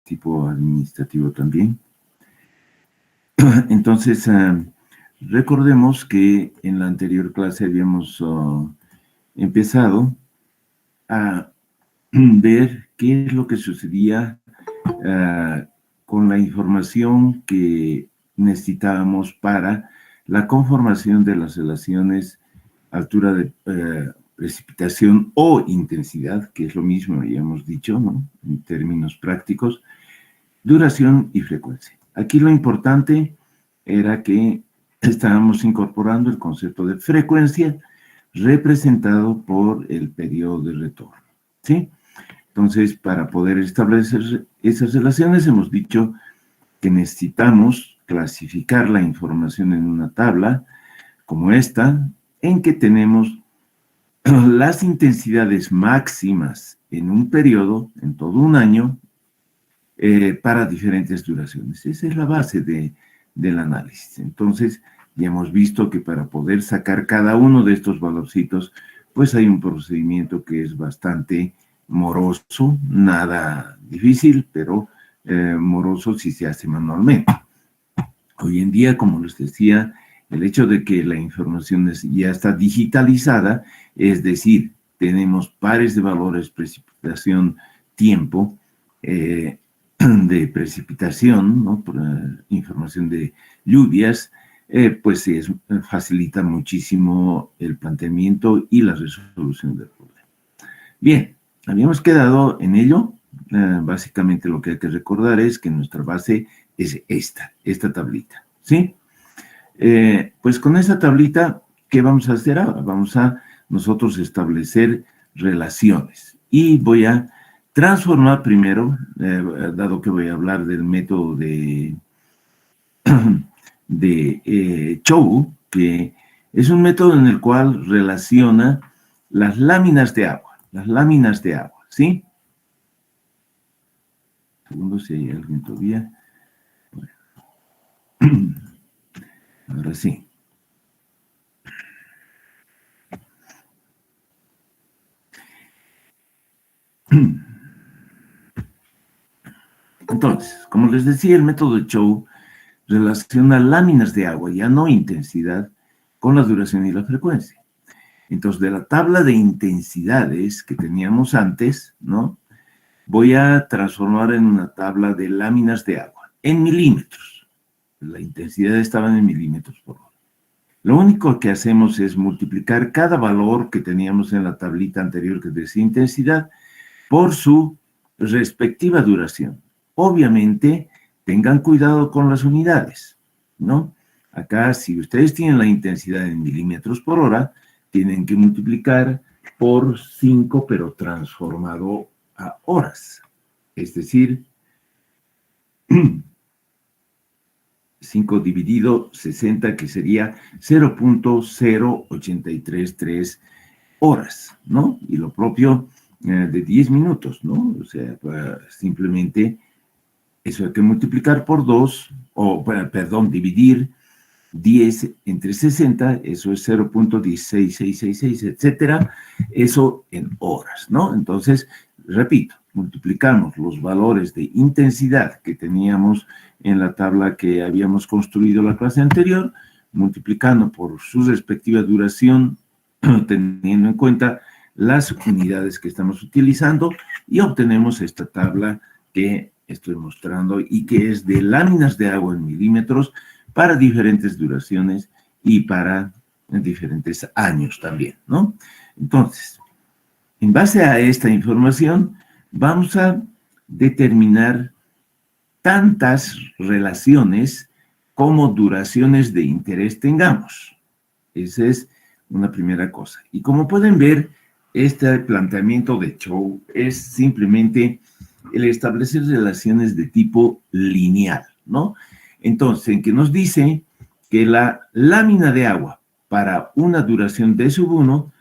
tipo administrativo también. Entonces, recordemos que en la anterior clase habíamos empezado a ver qué es lo que sucedía con la información que necesitábamos para la conformación de las relaciones altura de precipitación o intensidad, que es lo mismo, ya hemos dicho, ¿no? En términos prácticos, duración y frecuencia. Aquí lo importante era que estábamos incorporando el concepto de frecuencia representado por el periodo de retorno, ¿sí? Entonces, para poder establecer esas relaciones, hemos dicho que necesitamos clasificar la información en una tabla como esta, en que tenemos las intensidades máximas en un periodo, en todo un año, para diferentes duraciones. Esa es la base del análisis. Entonces, ya hemos visto que para poder sacar cada uno de estos valorcitos, pues hay un procedimiento que es bastante moroso, nada difícil, pero moroso si se hace manualmente. Hoy en día, como les decía, el hecho de que la información ya está digitalizada, es decir, tenemos pares de valores, precipitación, tiempo, de precipitación, ¿no? Por información de lluvias, pues facilita muchísimo el planteamiento y la resolución del problema. Bien, habíamos quedado en ello. Básicamente lo que hay que recordar es que nuestra base es esta tablita, ¿sí? Pues con esa tablita, ¿qué vamos a hacer ahora? Vamos a nosotros establecer relaciones. Y voy a transformar primero, dado que voy a hablar del método de Chow, que es un método en el cual relaciona las láminas de agua, ¿sí? Segundo, si hay alguien todavía. Bueno. Ahora sí. Entonces, como les decía, el método de Chow relaciona láminas de agua, ya no intensidad, con la duración y la frecuencia. Entonces, de la tabla de intensidades que teníamos antes, ¿no? Voy a transformar en una tabla de láminas de agua, en milímetros. La intensidad estaba en milímetros por hora. Lo único que hacemos es multiplicar cada valor que teníamos en la tablita anterior, que decía intensidad, por su respectiva duración. Obviamente, tengan cuidado con las unidades, ¿no? Acá, si ustedes tienen la intensidad en milímetros por hora, tienen que multiplicar por 5, pero transformado a horas. Es decir, 5 dividido 60, que sería 0.0833 horas, ¿no? Y lo propio de 10 minutos, ¿no? O sea, simplemente eso hay que multiplicar por 2, o, perdón, dividir 10 entre 60, eso es 0.16666, etcétera, eso en horas, ¿no? Entonces, repito, multiplicamos los valores de intensidad que teníamos en la tabla que habíamos construido la clase anterior, multiplicando por su respectiva duración, teniendo en cuenta las unidades que estamos utilizando, y obtenemos esta tabla que estoy mostrando y que es de láminas de agua en milímetros para diferentes duraciones y para diferentes años también, ¿no? Entonces, en base a esta información, vamos a determinar tantas relaciones como duraciones de interés tengamos. Esa es una primera cosa. Y como pueden ver, este planteamiento de Chow es simplemente el establecer relaciones de tipo lineal, ¿no? Entonces, en que nos dice que la lámina de agua para una duración D sub 1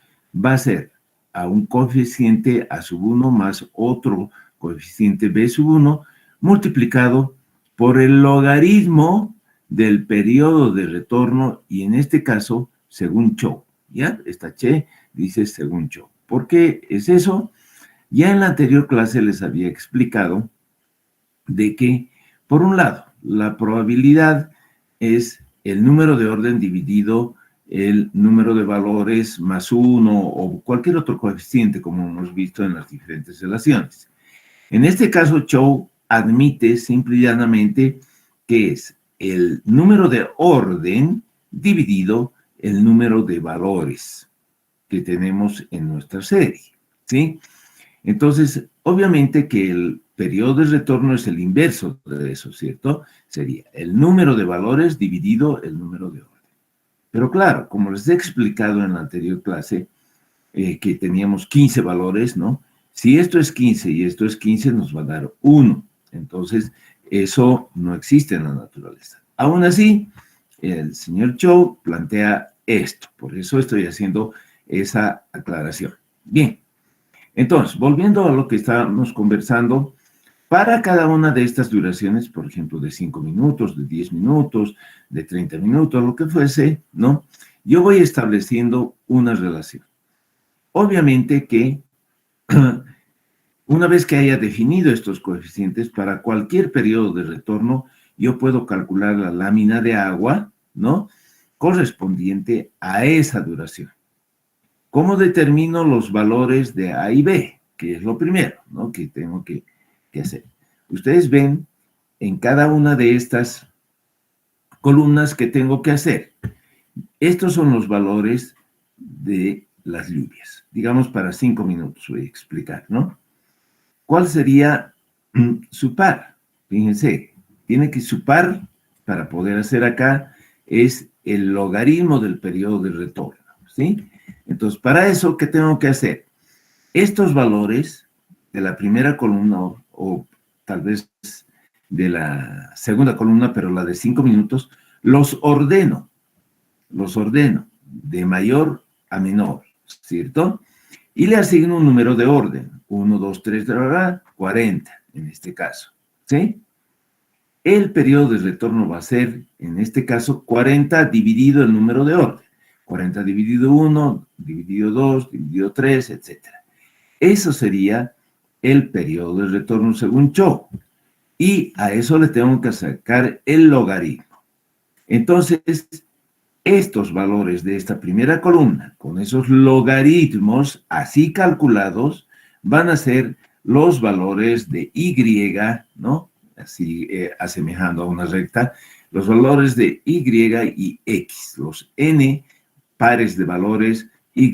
va a ser a un coeficiente A sub 1 más otro coeficiente B sub 1 multiplicado por el logaritmo del periodo de retorno, y en este caso, según Chow, ¿ya? Esta Che dice según Chow. ¿Por qué es eso? Ya en la anterior clase les había explicado de que, por un lado, la probabilidad es el número de orden dividido el número de valores más 1 o cualquier otro coeficiente, como hemos visto en las diferentes relaciones. En este caso, Chow admite simple y llanamente que es el número de orden dividido el número de valores que tenemos en nuestra serie, ¿sí? Entonces, obviamente que el periodo de retorno es el inverso de eso, ¿cierto? Sería el número de valores dividido el número de orden. Pero claro, como les he explicado en la anterior clase, que teníamos 15 valores, ¿no? Si esto es 15 y esto es 15, nos va a dar 1. Entonces, eso no existe en la naturaleza. Aún así, el señor Chow plantea esto. Por eso estoy haciendo esa aclaración. Bien, entonces, volviendo a lo que estábamos conversando, para cada una de estas duraciones, por ejemplo, de 5 minutos, de 10 minutos, de 30 minutos, lo que fuese, ¿no? Yo voy estableciendo una relación. Obviamente que una vez que haya definido estos coeficientes, para cualquier periodo de retorno, yo puedo calcular la lámina de agua, ¿no? Correspondiente a esa duración. ¿Cómo determino los valores de A y B? Que es lo primero, ¿no? Que tengo que hacer. Ustedes ven en cada una de estas columnas que tengo que hacer. Estos son los valores de las lluvias. Digamos, para 5 minutos voy a explicar, ¿no? ¿Cuál sería su par? Fíjense, tiene que su par, para poder hacer acá, es el logaritmo del periodo de retorno, ¿sí? Entonces, para eso, ¿qué tengo que hacer? Estos valores de la primera columna, o tal vez de la segunda columna, pero la de 5 minutos, los ordeno de mayor a menor, ¿cierto? Y le asigno un número de orden, 1, 2, 3, 40 en este caso, ¿sí? El periodo de retorno va a ser, en este caso, 40 dividido el número de orden. 40 dividido 1, dividido 2, dividido 3, etc. Eso sería el periodo de retorno según Chow. Y a eso le tengo que sacar el logaritmo. Entonces, estos valores de esta primera columna, con esos logaritmos así calculados, van a ser los valores de Y, ¿no? Así asemejando a una recta, los valores de Y y X, los N pares de valores Y,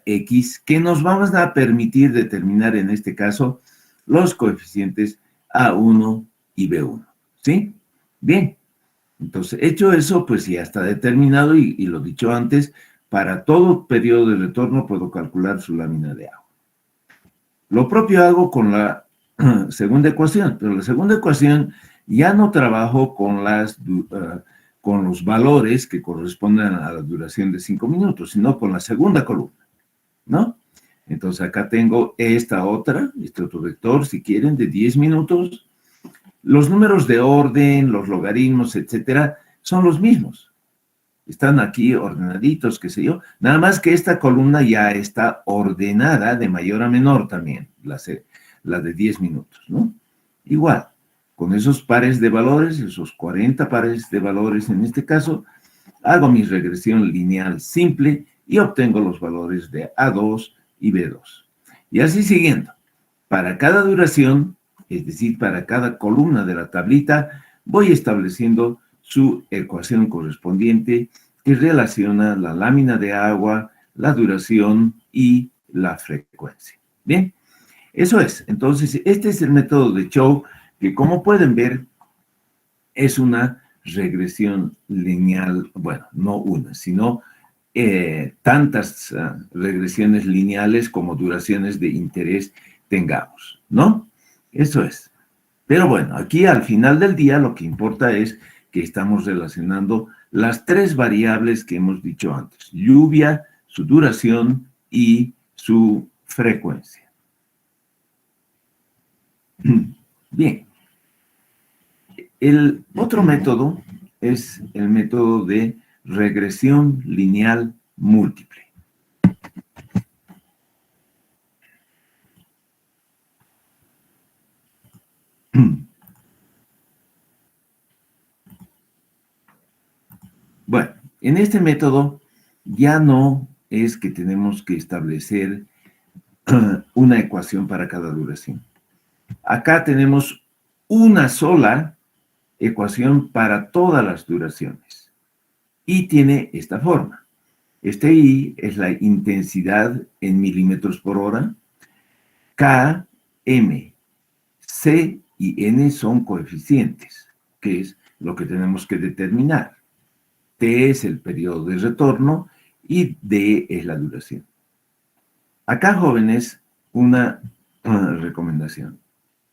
X, que nos van a permitir determinar en este caso los coeficientes A1 y B1, ¿sí? Bien. Entonces, hecho eso, pues ya está determinado y lo dicho antes, para todo periodo de retorno puedo calcular su lámina de agua. Lo propio hago con la segunda ecuación, pero la segunda ecuación ya no trabajo con, con los valores que corresponden a la duración de 5 minutos, sino con la segunda columna, ¿no? Entonces acá tengo este otro vector, si quieren, de 10 minutos. Los números de orden, los logaritmos, etcétera, son los mismos. Están aquí ordenaditos, qué sé yo. Nada más que esta columna ya está ordenada de mayor a menor también, la de 10 minutos, ¿no? Igual, con esos pares de valores, esos 40 pares de valores en este caso, hago mi regresión lineal simple y obtengo los valores de A2 y B2. Y así siguiendo. Para cada duración, es decir, para cada columna de la tablita, voy estableciendo su ecuación correspondiente que relaciona la lámina de agua, la duración y la frecuencia. Bien, eso es. Entonces, este es el método de Chow, que como pueden ver, es una regresión lineal, bueno, no una, sino tantas regresiones lineales como duraciones de interés tengamos, ¿no? Eso es. Pero bueno, aquí al final del día lo que importa es que estamos relacionando las tres variables que hemos dicho antes: lluvia, su duración y su frecuencia. Bien. El otro método es el método de regresión lineal múltiple. En este método ya no es que tenemos que establecer una ecuación para cada duración. Acá tenemos una sola ecuación para todas las duraciones y tiene esta forma. Este I es la intensidad en milímetros por hora, K, M, C y N son coeficientes, que es lo que tenemos que determinar. T es el periodo de retorno y D es la duración. Acá, jóvenes, una recomendación.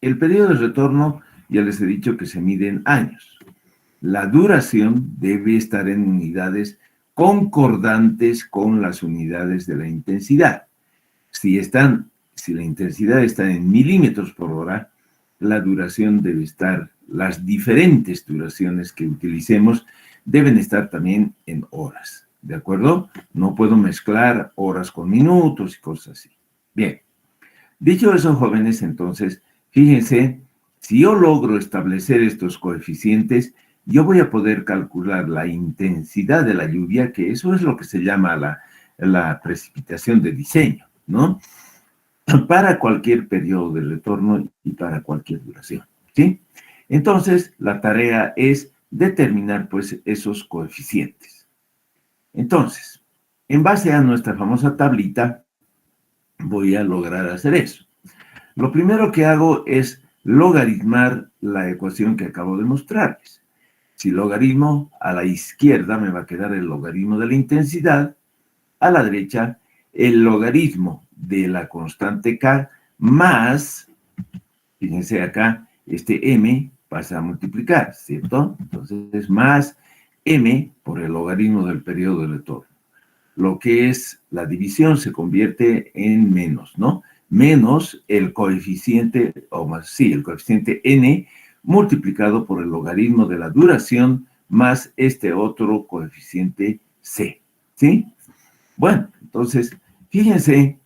El periodo de retorno, ya les he dicho que se mide en años. La duración debe estar en unidades concordantes con las unidades de la intensidad. Si la intensidad está en milímetros por hora, la duración debe estar, las diferentes duraciones que utilicemos deben estar también en horas, ¿de acuerdo? No puedo mezclar horas con minutos y cosas así. Bien, dicho eso, jóvenes, entonces, fíjense, si yo logro establecer estos coeficientes, yo voy a poder calcular la intensidad de la lluvia, que eso es lo que se llama la precipitación de diseño, ¿no? Para cualquier periodo de retorno y para cualquier duración, ¿sí? Entonces, la tarea es determinar, pues, esos coeficientes. Entonces, en base a nuestra famosa tablita, voy a lograr hacer eso. Lo primero que hago es logaritmar la ecuación que acabo de mostrarles. Si logaritmo, a la izquierda me va a quedar el logaritmo de la intensidad, a la derecha el logaritmo de la constante K más, fíjense acá, este M pasa a multiplicar, ¿cierto? Entonces, más M por el logaritmo del periodo de retorno. Lo que es la división se convierte en menos, ¿no? Menos el coeficiente, o más, sí, el coeficiente N multiplicado por el logaritmo de la duración más este otro coeficiente C, ¿sí? Bueno, entonces, fíjense,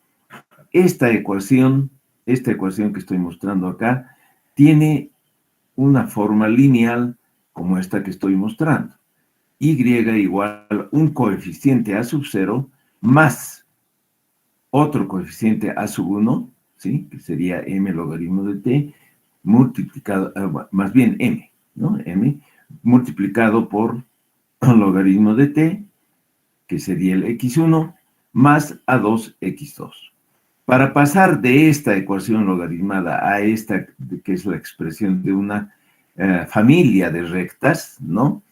esta ecuación que estoy mostrando acá, tiene una forma lineal como esta que estoy mostrando. Y igual un coeficiente a sub 0 más otro coeficiente a sub 1, ¿sí? Que sería m logaritmo de t, multiplicado, más bien m, ¿no? M multiplicado por logaritmo de t, que sería el x1, más a2x2. Para pasar de esta ecuación logaritmada a esta, que es la expresión de una familia de rectas, ¿no?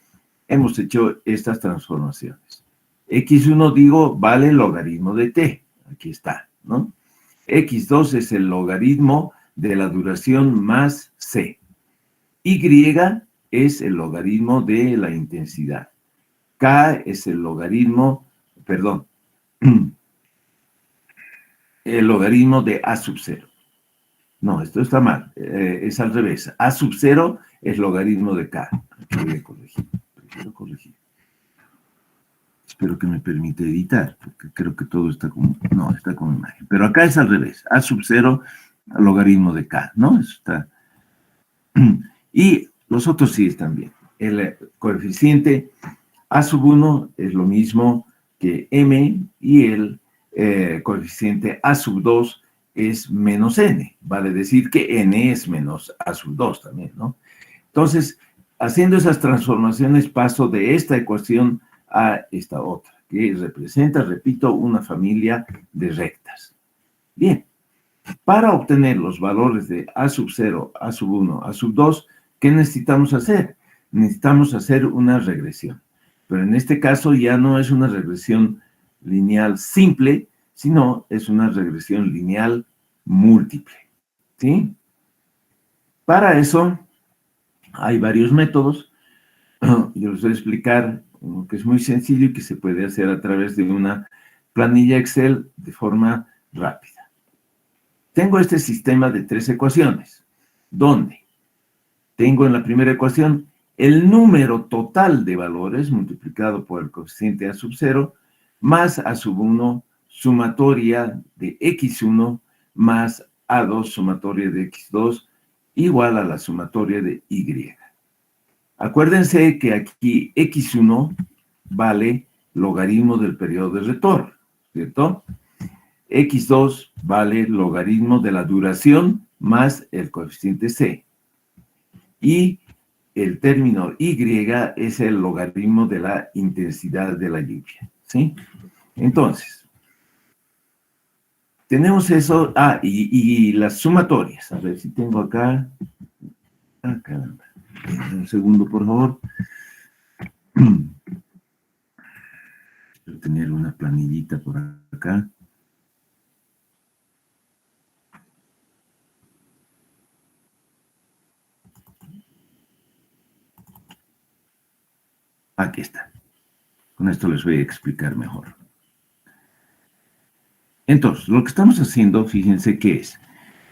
Hemos hecho estas transformaciones. X1, digo, vale el logaritmo de t. Aquí está, ¿no? X2 es el logaritmo de la duración más c. Y es el logaritmo de la intensidad. K es el logaritmo, perdón, el logaritmo de A sub 0. No, esto está mal, es al revés. A sub 0 es logaritmo de K. Aquí voy a corregir, prefiero corregir. Espero que me permita editar, porque creo que todo está como, no, está como imagen. Pero acá es al revés, A sub 0, logaritmo de K, ¿no? Eso está. Y los otros sí están bien. El coeficiente A sub 1 es lo mismo que M y el coeficiente A sub 2 es menos N. Vale decir que N es menos A sub 2 también, ¿no? Entonces, haciendo esas transformaciones paso de esta ecuación a esta otra, que representa, repito, una familia de rectas. Bien, para obtener los valores de A sub 0, A sub 1, A sub 2, ¿qué necesitamos hacer? Necesitamos hacer una regresión. Pero en este caso ya no es una regresión lineal simple, sino es una regresión lineal múltiple, ¿sí? Para eso hay varios métodos. Yo les voy a explicar uno que es muy sencillo y que se puede hacer a través de una planilla Excel de forma rápida. Tengo este sistema de 3 ecuaciones, donde tengo en la primera ecuación el número total de valores multiplicado por el coeficiente A sub 0 más A sub 1 sumatoria de X1 más A2 sumatoria de X2 igual a la sumatoria de Y. Acuérdense que aquí X1 vale logaritmo del periodo de retorno, ¿cierto? X2 vale logaritmo de la duración más el coeficiente C. Y el término Y es el logaritmo de la intensidad de la lluvia, ¿sí? Entonces, tenemos eso. Y las sumatorias. A ver si tengo acá. Caramba. Un segundo, por favor. Quiero tener una planillita por acá. Aquí está. Con esto les voy a explicar mejor. Entonces, lo que estamos haciendo, fíjense qué es.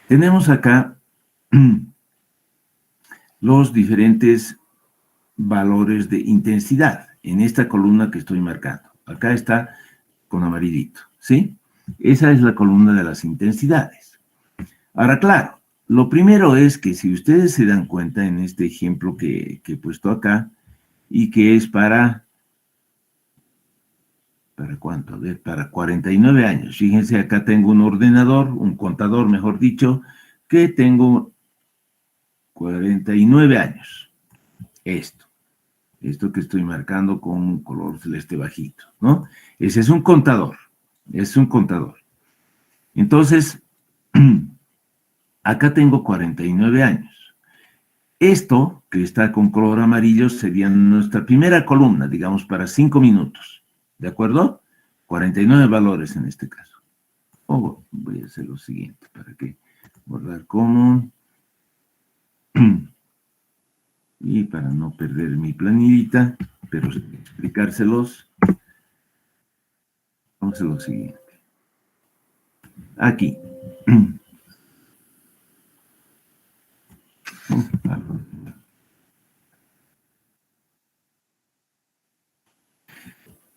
Tenemos acá los diferentes valores de intensidad en esta columna que estoy marcando. Acá está con amarillito, ¿sí? Esa es la columna de las intensidades. Ahora, claro, lo primero es que si ustedes se dan cuenta en este ejemplo que he puesto acá, y que es ¿para cuánto? A ver, para 49 años. Fíjense, acá tengo un ordenador, un contador, mejor dicho, que tengo 49 años. Esto que estoy marcando con un color celeste bajito, ¿no? Ese es un contador, es un contador. Entonces, acá tengo 49 años. Esto, que está con color amarillo, sería nuestra primera columna, digamos, para 5 minutos, ¿de acuerdo? 49 valores en este caso. Voy a hacer lo siguiente, para que borrar como... Y para no perder mi planillita, pero explicárselos, vamos a hacer lo siguiente. Aquí.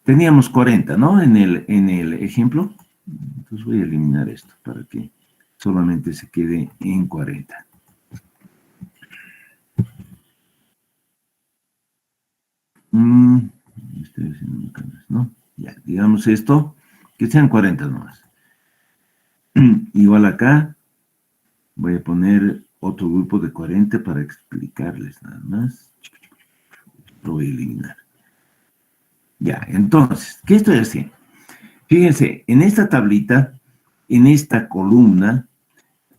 Teníamos 40, ¿no? En el ejemplo. Entonces voy a eliminar esto para que solamente se quede en 40. Estoy haciendo un cambio, ¿no? Ya, digamos esto, que sean 40 nomás. Igual acá, voy a poner otro grupo de 40 para explicarles nada más. Lo voy a eliminar. Ya, entonces, ¿qué estoy haciendo? Fíjense, en esta tablita, en esta columna,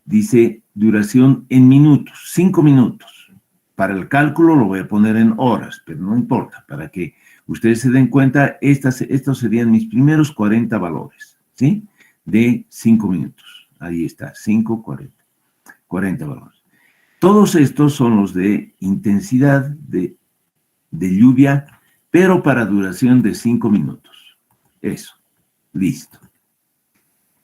dice duración en minutos, 5 minutos. Para el cálculo lo voy a poner en horas, pero no importa, para que ustedes se den cuenta, estos serían mis primeros 40 valores, ¿sí? De 5 minutos. Ahí está, 5, 40. 40 valores. Todos estos son los de intensidad de lluvia, pero para duración de 5 minutos. Eso, listo.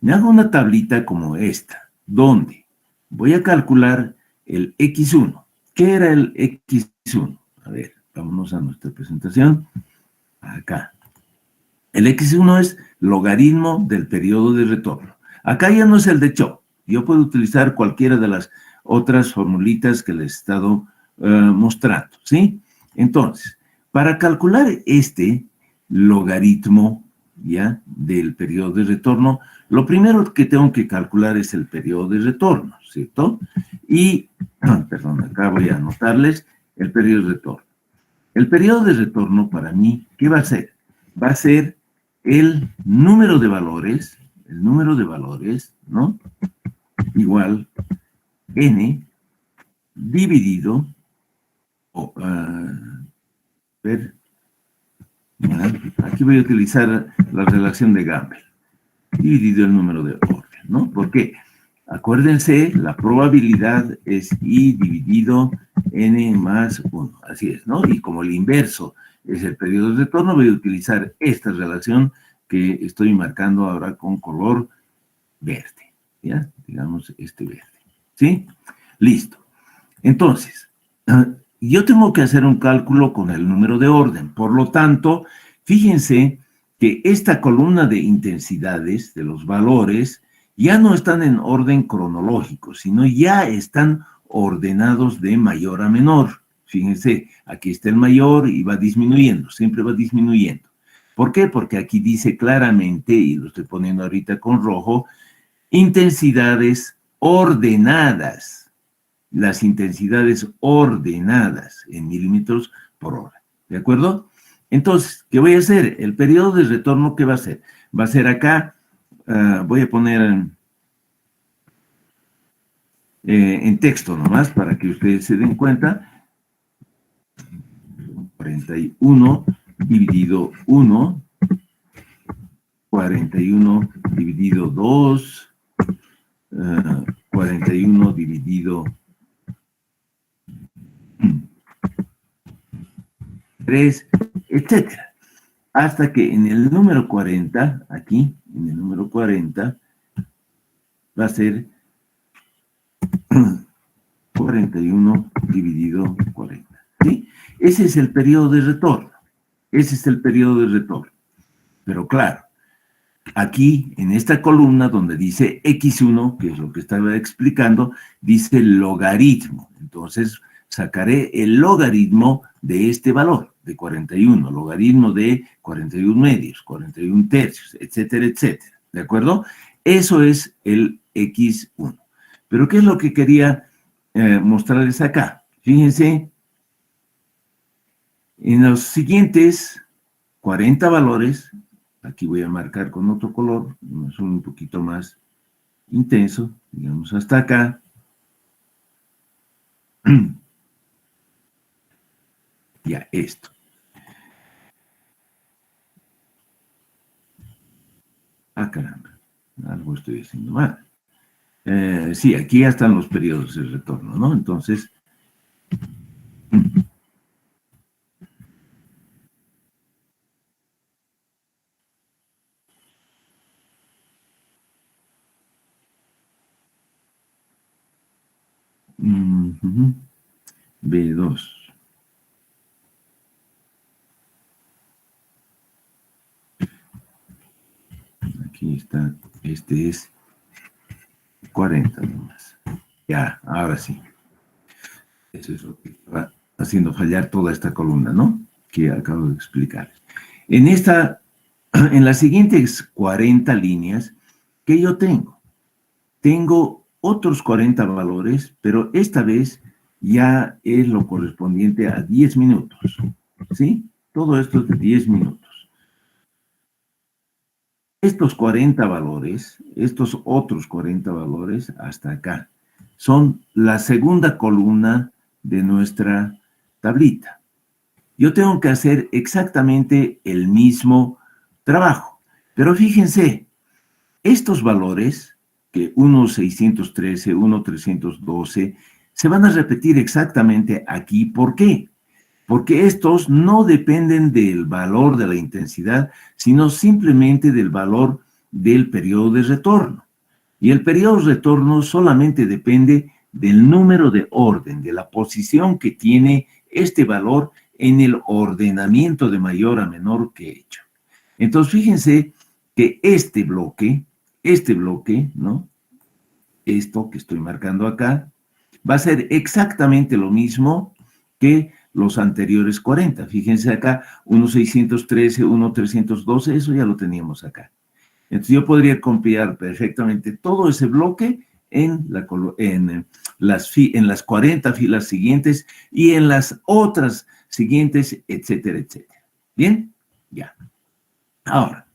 Me hago una tablita como esta, donde voy a calcular el X1. ¿Qué era el X1? A ver, vámonos a nuestra presentación. Acá. El X1 es logaritmo del periodo de retorno. Acá ya no es el de Chow. Yo puedo utilizar cualquiera de las otras formulitas que les he estado mostrando, ¿sí? Entonces, para calcular este logaritmo, ¿ya?, del periodo de retorno, lo primero que tengo que calcular es el periodo de retorno, ¿cierto? Y, perdón, acá voy a anotarles el periodo de retorno. El periodo de retorno para mí, ¿qué va a ser? Va a ser el número de valores, ¿no? Igual n dividido, aquí voy a utilizar la relación de Gamble, dividido el número de orden, ¿no? Porque, acuérdense, la probabilidad es I dividido n más 1, así es, ¿no? Y como el inverso es el periodo de retorno, voy a utilizar esta relación que estoy marcando ahora con color verde, ¿ya? Digamos este verde, ¿sí? Listo. Entonces, yo tengo que hacer un cálculo con el número de orden. Por lo tanto, fíjense que esta columna de intensidades, de los valores, ya no están en orden cronológico, sino ya están ordenados de mayor a menor. Fíjense, aquí está el mayor y va disminuyendo, siempre va disminuyendo. ¿Por qué? Porque aquí dice claramente, y lo estoy poniendo ahorita con rojo, intensidades ordenadas. Las intensidades ordenadas en milímetros por hora. ¿De acuerdo? Entonces, ¿qué voy a hacer? El periodo de retorno, ¿qué va a ser? Va a ser acá, voy a poner en texto nomás para que ustedes se den cuenta. 41 dividido 1, 41 dividido 2, 41 dividido 3, etcétera. Hasta que en el número 40, aquí, en el número 40, va a ser 41 dividido 40. ¿Sí? Ese es el periodo de retorno. Ese es el periodo de retorno. Pero claro, aquí en esta columna donde dice X1, que es lo que estaba explicando, dice logaritmo. Entonces sacaré el logaritmo de este valor, de 41, logaritmo de 41 medios, 41 tercios, etcétera, etcétera. ¿De acuerdo? Eso es el X1. Pero ¿qué es lo que quería mostrarles acá? Fíjense, en los siguientes 40 valores, aquí voy a marcar con otro color, un poquito más intenso, digamos hasta acá. Ya, esto. Ah, caramba, algo estoy haciendo mal. Sí, aquí ya están los periodos de retorno, ¿no? Entonces, B2. Aquí está, este es 40 nomás. Ya, ahora sí. Eso es lo que va haciendo fallar toda esta columna, ¿no? Que acabo de explicar. En las siguientes 40 líneas que yo tengo otros 40 valores, pero esta vez ya es lo correspondiente a 10 minutos, ¿sí? Todo esto es de 10 minutos. Estos 40 valores, estos otros 40 valores hasta acá, son la segunda columna de nuestra tablita. Yo tengo que hacer exactamente el mismo trabajo, pero fíjense, estos valores, que 1,613, 1,312, se van a repetir exactamente aquí. ¿Por qué? Porque estos no dependen del valor de la intensidad, sino simplemente del valor del periodo de retorno. Y el periodo de retorno solamente depende del número de orden, de la posición que tiene este valor en el ordenamiento de mayor a menor que he hecho. Entonces, fíjense que este bloque, ¿no? Esto que estoy marcando acá, va a ser exactamente lo mismo que los anteriores 40. Fíjense acá, 1,613, 1,312, eso ya lo teníamos acá. Entonces yo podría copiar perfectamente todo ese bloque en las 40 filas siguientes y en las otras siguientes, etcétera, etcétera. ¿Bien? Ya. Ahora,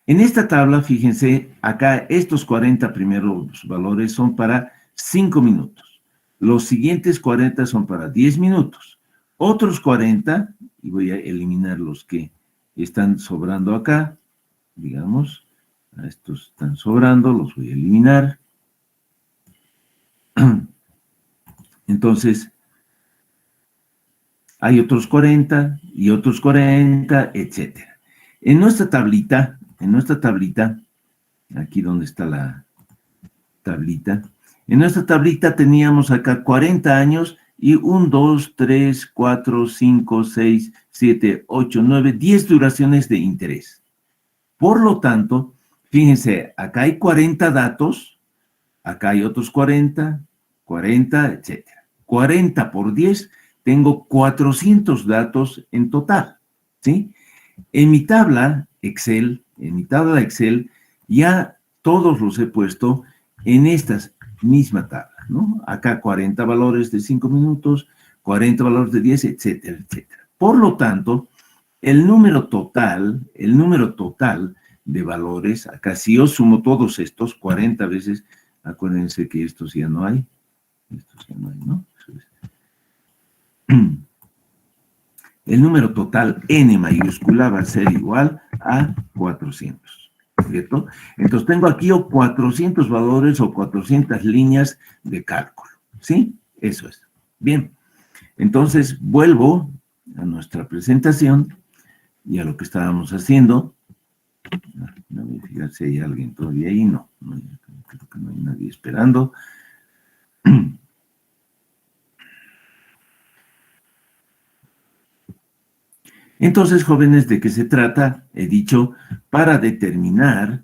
en esta tabla, fíjense, acá estos 40 primeros valores son para 5 minutos. Los siguientes 40 son para 10 minutos. Otros 40, y voy a eliminar los que están sobrando acá, digamos, a estos están sobrando, los voy a eliminar. Entonces, hay otros 40 y otros 40, etcétera. En nuestra tablita, aquí donde está la tablita, en nuestra tablita teníamos acá 40 años y 1, 2, 3, 4, 5, 6, 7, 8, 9, 10 duraciones de interés. Por lo tanto, fíjense, acá hay 40 datos, acá hay otros 40, 40, etcétera. 40 por 10, tengo 400 datos en total, ¿sí? En mi tabla Excel, ya todos los he puesto en esta misma tabla, ¿no? Acá 40 valores de 5 minutos, 40 valores de 10, etcétera, etcétera. Por lo tanto, el número total de valores, acá si yo sumo todos estos 40 veces, acuérdense que estos ya no hay, ¿no? El número total n mayúscula va a ser igual a 400, ¿cierto? Entonces tengo aquí 400 valores o 400 líneas de cálculo, ¿sí? Eso es. Bien, entonces vuelvo a nuestra presentación y a lo que estábamos haciendo. No voy a fijar si hay alguien todavía ahí, no, creo que no hay nadie esperando. Entonces, jóvenes, ¿de qué se trata? He dicho, para determinar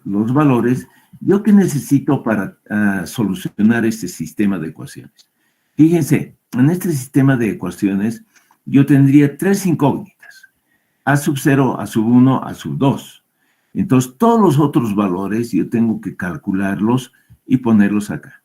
los valores, ¿yo qué necesito para solucionar este sistema de ecuaciones? Fíjense, en este sistema de ecuaciones, yo tendría tres incógnitas, a sub 0, a sub 1, a sub 2. Entonces, todos los otros valores yo tengo que calcularlos y ponerlos acá.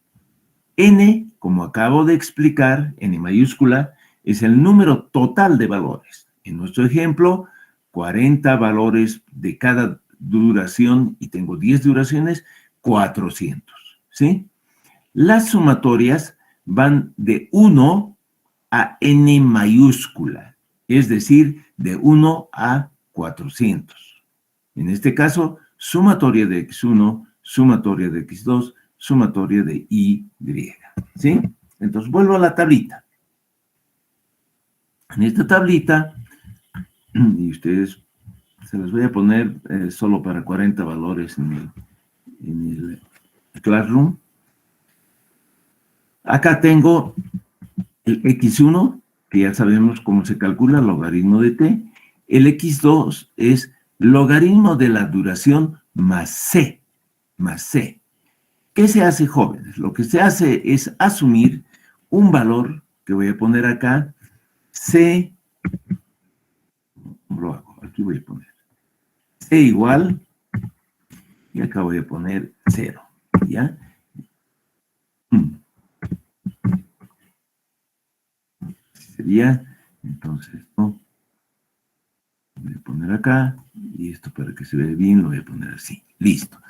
N, como acabo de explicar, N mayúscula, es el número total de valores. En nuestro ejemplo, 40 valores de cada duración, y tengo 10 duraciones, 400, ¿sí? Las sumatorias van de 1 a N mayúscula, es decir, de 1 a 400. En este caso, sumatoria de X1, sumatoria de X2, sumatoria de Y, ¿sí? Entonces, vuelvo a la tablita. En esta tablita, y ustedes se las voy a poner solo para 40 valores en el Classroom. Acá tengo el X1, que ya sabemos cómo se calcula, logaritmo de T. El X2 es logaritmo de la duración más C, más C. ¿Qué se hace, jóvenes? Lo que se hace es asumir un valor que voy a poner acá, C, ¿cómo lo hago? Aquí voy a poner C igual, y acá voy a poner 0, ¿ya? Sería, entonces, ¿no? Voy a poner acá, y esto para que se vea bien lo voy a poner así, listo.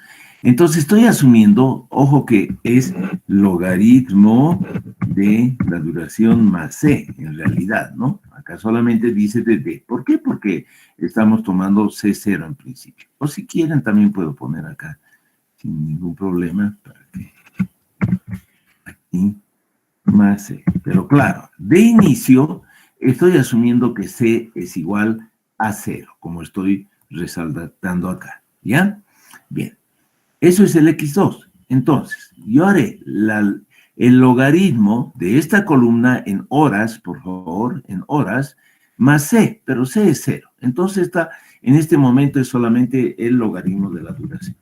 Entonces estoy asumiendo, ojo que es logaritmo de la duración más C, en realidad, ¿no? Acá solamente dice de D. ¿Por qué? Porque estamos tomando C0 en principio. O si quieren también puedo poner acá, sin ningún problema, para que aquí más C. Pero claro, de inicio estoy asumiendo que C es igual a 0, como estoy resaltando acá, ¿ya? Bien. Eso es el X2. Entonces, yo haré el logaritmo de esta columna en horas, por favor, en horas, más C, pero C es 0. Entonces, en este momento es solamente el logaritmo de la duración.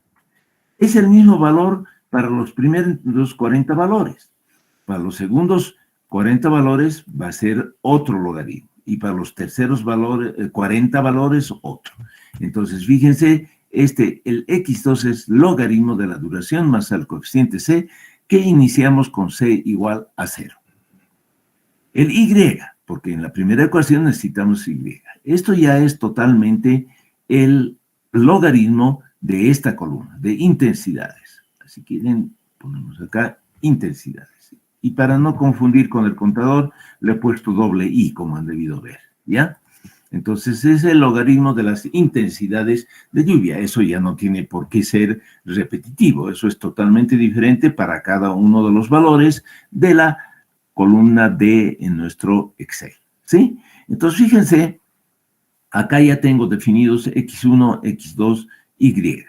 Es el mismo valor para los primeros 40 valores. Para los segundos 40 valores va a ser otro logaritmo. Y para los terceros 40 valores, otro. Entonces, fíjense, el X2 es logaritmo de la duración más el coeficiente C, que iniciamos con C igual a 0. El Y, porque en la primera ecuación necesitamos Y. Esto ya es totalmente el logaritmo de esta columna, de intensidades. Así que ponemos acá intensidades. Y para no confundir con el contador, le he puesto doble I, como han debido ver, ¿ya? Entonces, es el logaritmo de las intensidades de lluvia. Eso ya no tiene por qué ser repetitivo. Eso es totalmente diferente para cada uno de los valores de la columna D en nuestro Excel, ¿sí? Entonces, fíjense, acá ya tengo definidos X1, X2, Y.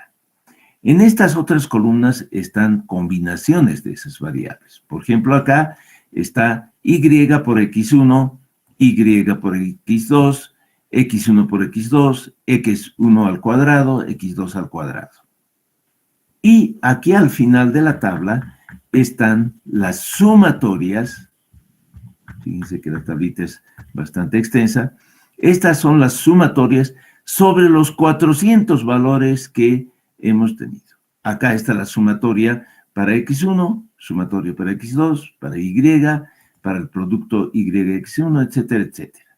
En estas otras columnas están combinaciones de esas variables. Por ejemplo, acá está Y por X1, Y por X2, X1 por X2, X1 al cuadrado, X2 al cuadrado. Y aquí al final de la tabla están las sumatorias. Fíjense que la tablita es bastante extensa. Estas son las sumatorias sobre los 400 valores que hemos tenido. Acá está la sumatoria para X1, sumatoria para X2, para Y, para el producto YX1, etcétera, etcétera,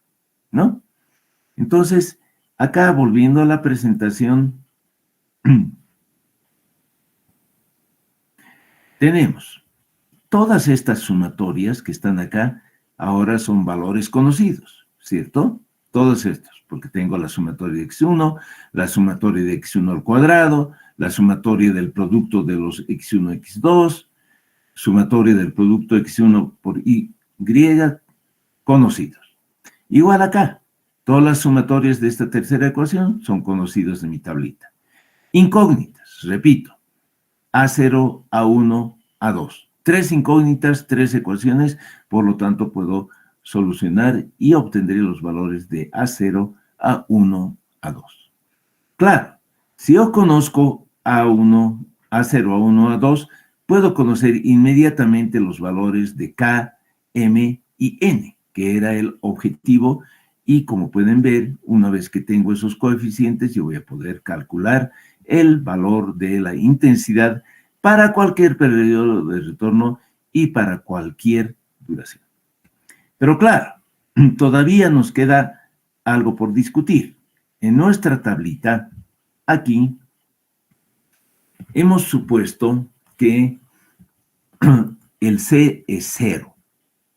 ¿no? Entonces, acá volviendo a la presentación, tenemos todas estas sumatorias que están acá, ahora son valores conocidos, ¿cierto? Todos estos, porque tengo la sumatoria de X1, la sumatoria de X1 al cuadrado, la sumatoria del producto de los X1, X2, sumatoria del producto X1 por Y, conocidos. Igual acá, todas las sumatorias de esta tercera ecuación son conocidos de mi tablita. Incógnitas, repito, A0, A1, A2. 3 incógnitas, 3 ecuaciones, por lo tanto puedo solucionar y obtendré los valores de A0, A1, A2. Claro, si yo conozco A1, A0, A1, A2, puedo conocer inmediatamente los valores de K, M y N, que era el objetivo, y como pueden ver, una vez que tengo esos coeficientes, yo voy a poder calcular el valor de la intensidad para cualquier periodo de retorno y para cualquier duración. Pero claro, todavía nos queda algo por discutir. En nuestra tablita, aquí, hemos supuesto que el C es 0.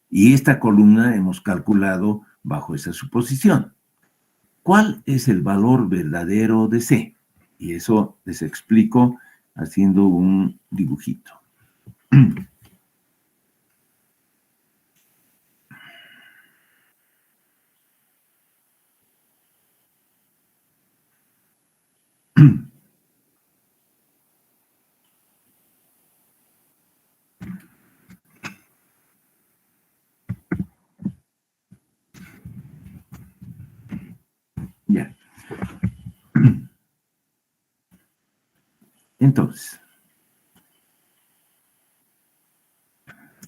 Y esta columna hemos calculado bajo esa suposición. ¿Cuál es el valor verdadero de C? Y eso les explico haciendo un dibujito. Ya. Entonces,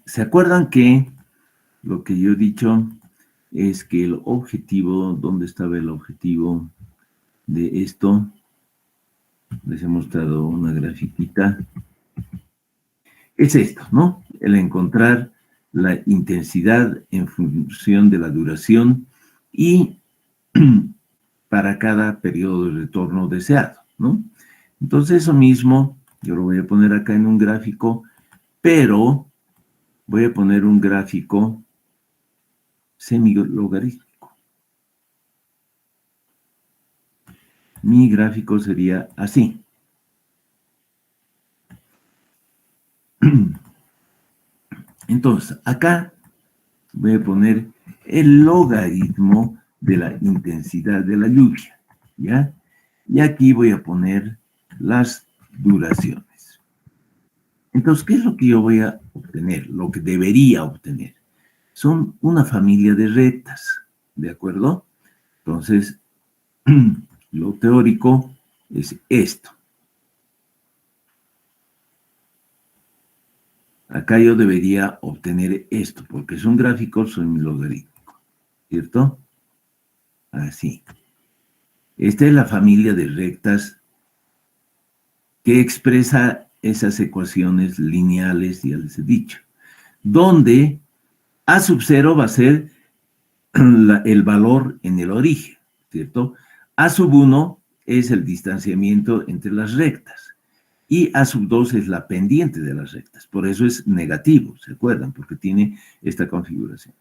¿se acuerdan que lo que yo he dicho es que el objetivo, ¿dónde estaba el objetivo de esto? Les he mostrado una grafiquita. Es esto, ¿no? El encontrar la intensidad en función de la duración y para cada periodo de retorno deseado, ¿no? Entonces eso mismo, yo lo voy a poner acá en un gráfico, pero voy a poner un gráfico semilogarítmico. Mi gráfico sería así. Entonces, acá voy a poner el logaritmo de la intensidad de la lluvia, ¿ya? Y aquí voy a poner las duraciones. Entonces, ¿qué es lo que yo voy a obtener? Lo que debería obtener. Son una familia de rectas, ¿de acuerdo? Entonces, lo teórico es esto. Acá yo debería obtener esto, porque es un gráfico semilogarítmico, ¿cierto? Así. Esta es la familia de rectas que expresa esas ecuaciones lineales, ya les he dicho, donde A sub 0 va a ser el valor en el origen, ¿cierto? A sub 1 es el distanciamiento entre las rectas y A sub 2 es la pendiente de las rectas. Por eso es negativo, ¿se acuerdan? Porque tiene esta configuración.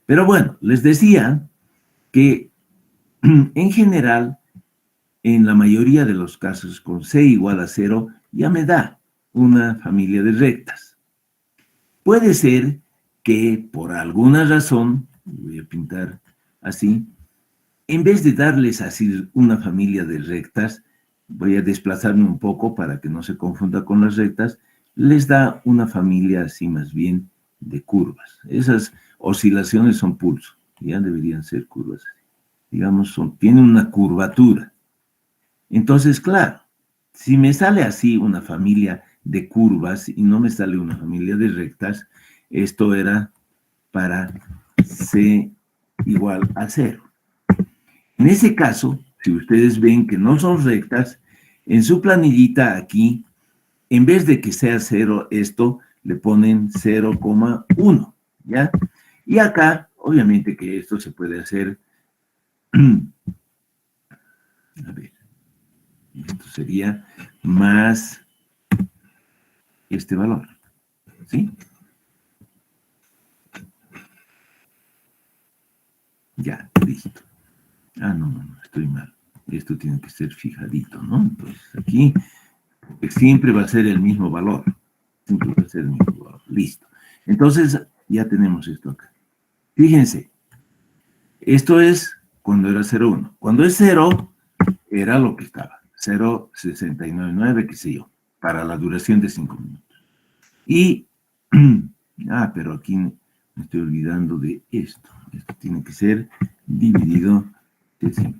Pero bueno, les decía que en general, en la mayoría de los casos, con C igual a 0, ya me da una familia de rectas. Puede ser que por alguna razón, voy a pintar así, en vez de darles así una familia de rectas, voy a desplazarme un poco para que no se confunda con las rectas, les da una familia así más bien de curvas. Esas oscilaciones son pulso, ya deberían ser curvas. Digamos, tienen una curvatura. Entonces, claro, si me sale así una familia de curvas y no me sale una familia de rectas, esto era para C igual a 0. En ese caso, si ustedes ven que no son rectas, en su planillita aquí, en vez de que sea 0 esto, le ponen 0,1, ¿ya? Y acá, obviamente que esto se puede hacer, a ver, esto sería más este valor, ¿sí? Ya, listo. Ah, no, estoy mal. Esto tiene que ser fijadito, ¿no? Entonces aquí, porque siempre va a ser el mismo valor. Siempre va a ser el mismo valor. Listo. Entonces, ya tenemos esto acá. Fíjense, esto es cuando era 0,1. Cuando es 0, era lo que estaba. 0,699, qué sé yo, para la duración de 5 minutos. Y, pero aquí me estoy olvidando de esto. Esto tiene que ser dividido 60,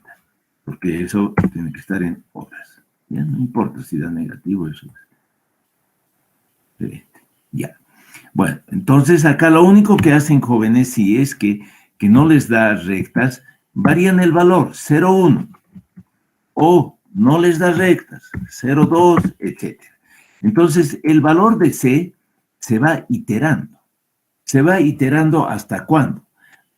porque eso tiene que estar en horas. Ya no importa si da negativo, eso es. Ya. Bueno, entonces acá lo único que hacen jóvenes, si es que no les da rectas, varían el valor, 0,1, o no les da rectas, 0,2, etc. Entonces, el valor de C se va iterando. ¿Se va iterando hasta cuándo?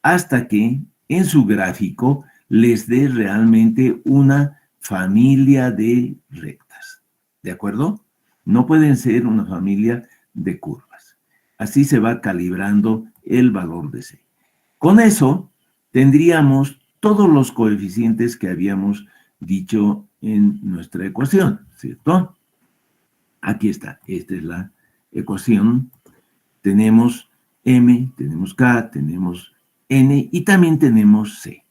Hasta que en su gráfico les dé realmente una familia de rectas. ¿De acuerdo? No pueden ser una familia de curvas. Así se va calibrando el valor de C. Con eso tendríamos todos los coeficientes que habíamos dicho en nuestra ecuación, ¿cierto? Aquí está, esta es la ecuación. Tenemos M, tenemos K, tenemos N y también tenemos C.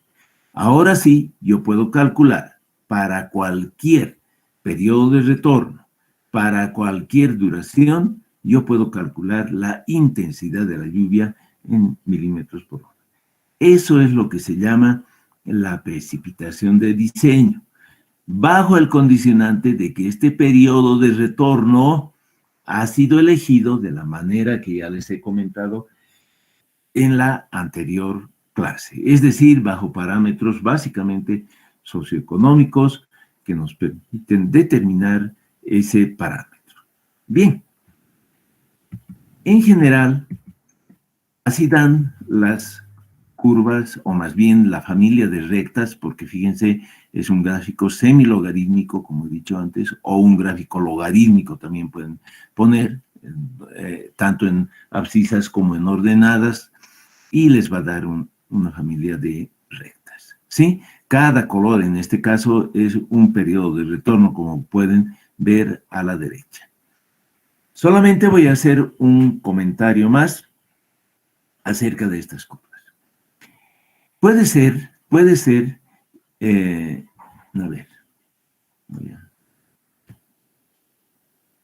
Ahora sí, yo puedo calcular para cualquier periodo de retorno, para cualquier duración, yo puedo calcular la intensidad de la lluvia en milímetros por hora. Eso es lo que se llama la precipitación de diseño, bajo el condicionante de que este periodo de retorno ha sido elegido de la manera que ya les he comentado en la anterior clase, es decir, bajo parámetros básicamente socioeconómicos que nos permiten determinar ese parámetro. Bien, en general, así dan las curvas, o más bien la familia de rectas, porque fíjense, es un gráfico semilogarítmico, como he dicho antes, o un gráfico logarítmico también pueden poner, tanto en abscisas como en ordenadas, y les va a dar una familia de rectas, ¿sí? Cada color en este caso es un periodo de retorno, como pueden ver a la derecha. Solamente voy a hacer un comentario más acerca de estas curvas. Puede ser, a ver,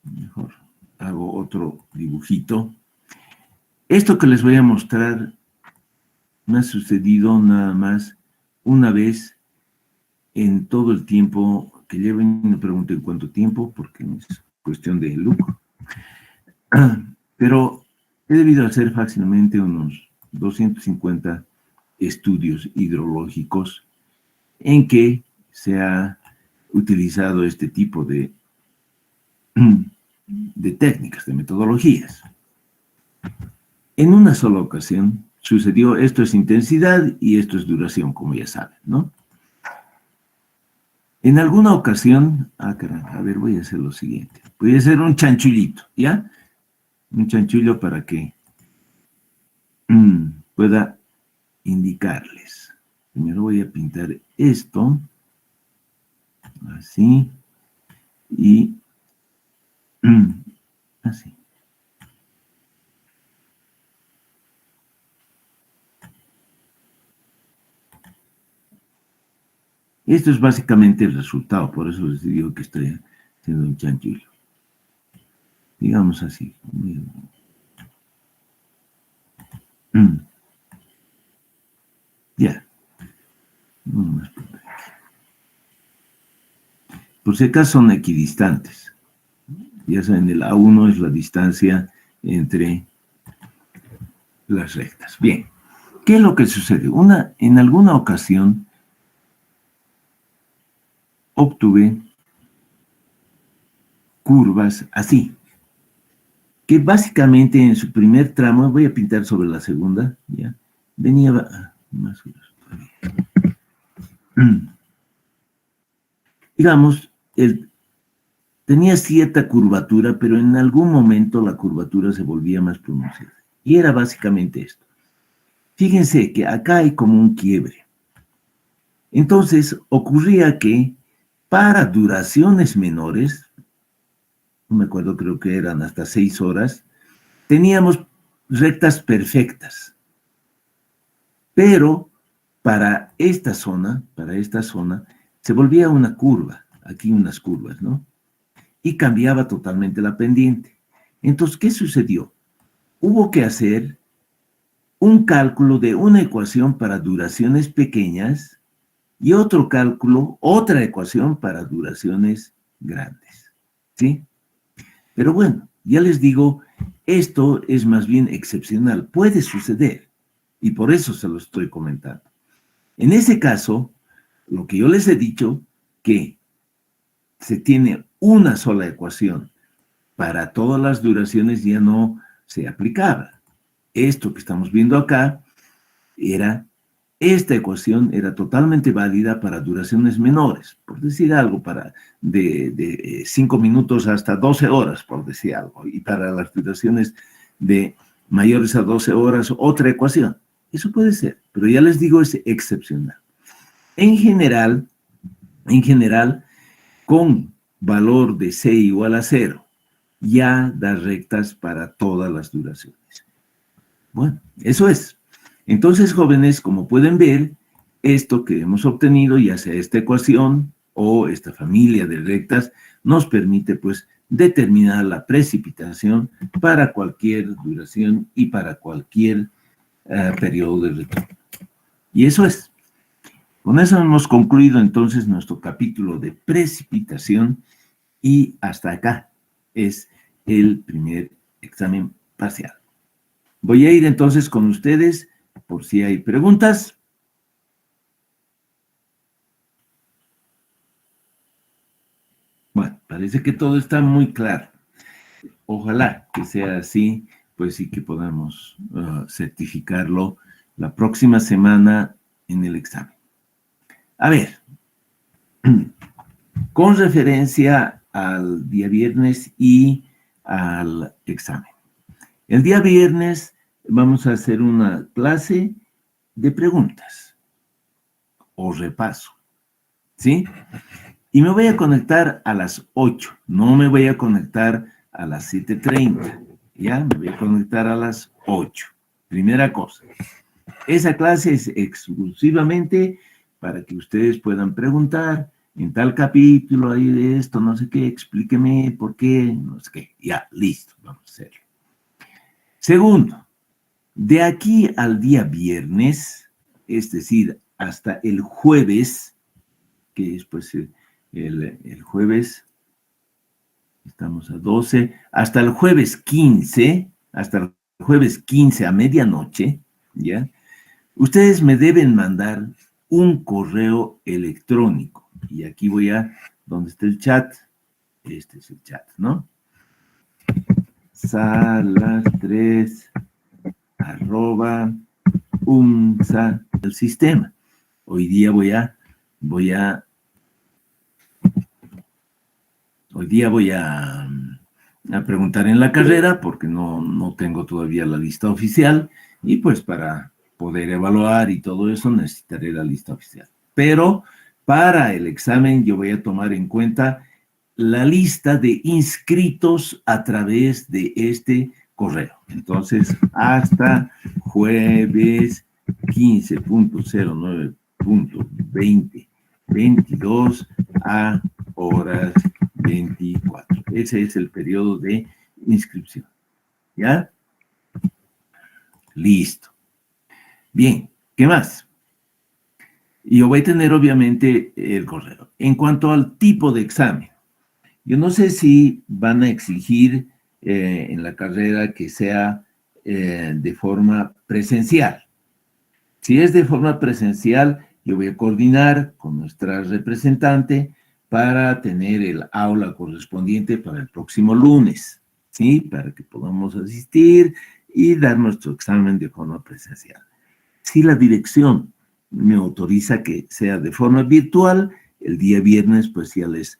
mejor hago otro dibujito. Esto que les voy a mostrar me ha sucedido nada más una vez en todo el tiempo que llevo, y me pregunten cuánto tiempo, porque es cuestión de lucro. Pero he debido hacer fácilmente unos 250 estudios hidrológicos en que se ha utilizado este tipo de técnicas, de metodologías. En una sola ocasión sucedió, esto es intensidad y esto es duración, como ya saben, ¿no? En alguna ocasión, caramba, a ver, voy a hacer lo siguiente. Voy a hacer un chanchullito, ¿ya? Un chanchullo para que pueda indicarles. Primero voy a pintar esto, así, y así. Esto es básicamente el resultado, por eso les digo que estoy haciendo un chanchullo. Digamos así. Ya. Por si acaso son equidistantes. Ya saben, el A1 es la distancia entre las rectas. Bien. ¿Qué es lo que sucede? En alguna ocasión obtuve curvas así, que básicamente en su primer tramo, voy a pintar sobre la segunda, ¿ya? Venía más o menos todavía. Digamos, tenía cierta curvatura, pero en algún momento la curvatura se volvía más pronunciada. Y era básicamente esto. Fíjense que acá hay como un quiebre. Entonces, ocurría que para duraciones menores, no me acuerdo, creo que eran hasta 6 horas, teníamos rectas perfectas. Pero para esta zona, se volvía una curva, aquí unas curvas, ¿no? Y cambiaba totalmente la pendiente. Entonces, ¿qué sucedió? Hubo que hacer un cálculo de una ecuación para duraciones pequeñas y otro cálculo, otra ecuación para duraciones grandes, ¿sí? Pero bueno, ya les digo, esto es más bien excepcional, puede suceder, y por eso se lo estoy comentando. En ese caso, lo que yo les he dicho, que se tiene una sola ecuación para todas las duraciones, ya no se aplicaba. Esto que estamos viendo acá esta ecuación era totalmente válida para duraciones menores, por decir algo, de 5 minutos hasta 12 horas, por decir algo, y para las duraciones de mayores a 12 horas, otra ecuación. Eso puede ser, pero ya les digo, es excepcional. En general, con valor de C igual a 0, ya da rectas para todas las duraciones. Bueno, eso es. Entonces, jóvenes, como pueden ver, esto que hemos obtenido, ya sea esta ecuación o esta familia de rectas, nos permite, pues, determinar la precipitación para cualquier duración y para cualquier periodo de retorno. Y eso es. Con eso hemos concluido entonces nuestro capítulo de precipitación y hasta acá es el primer examen parcial. Voy a ir entonces con ustedes por si hay preguntas. Bueno, parece que todo está muy claro. Ojalá que sea así, pues sí que podamos certificarlo la próxima semana en el examen. A ver, con referencia al día viernes y al examen. El día viernes vamos a hacer una clase de preguntas o repaso, ¿sí? Y me voy a conectar a las 8, no me voy a conectar a las 7:30, ¿ya? Me voy a conectar a las 8. Primera cosa. Esa clase es exclusivamente para que ustedes puedan preguntar en tal capítulo, ahí de esto, no sé qué, explíqueme por qué, no sé qué. Ya, listo, vamos a hacerlo. Segundo, de aquí al día viernes, es decir, hasta el jueves, que es pues el jueves, estamos a 12, hasta el jueves 15, a medianoche, ¿ya? Ustedes me deben mandar un correo electrónico. Y aquí voy ¿dónde está el chat? Este es el chat, ¿no? salas3 @umsa el sistema. Hoy día voy a preguntar en la carrera porque no tengo todavía la lista oficial y pues para poder evaluar y todo eso necesitaré la lista oficial. Pero para el examen yo voy a tomar en cuenta la lista de inscritos a través de este correo. Entonces, hasta jueves 15.09.2022 a horas 24. Ese es el periodo de inscripción. ¿Ya? Listo. Bien, ¿qué más? Yo voy a tener obviamente el correo. En cuanto al tipo de examen, yo no sé si van a exigir en la carrera que sea de forma presencial. Si es de forma presencial, yo voy a coordinar con nuestra representante para tener el aula correspondiente para el próximo lunes, ¿sí? Para que podamos asistir y dar nuestro examen de forma presencial. Si la dirección me autoriza que sea de forma virtual, el día viernes pues ya les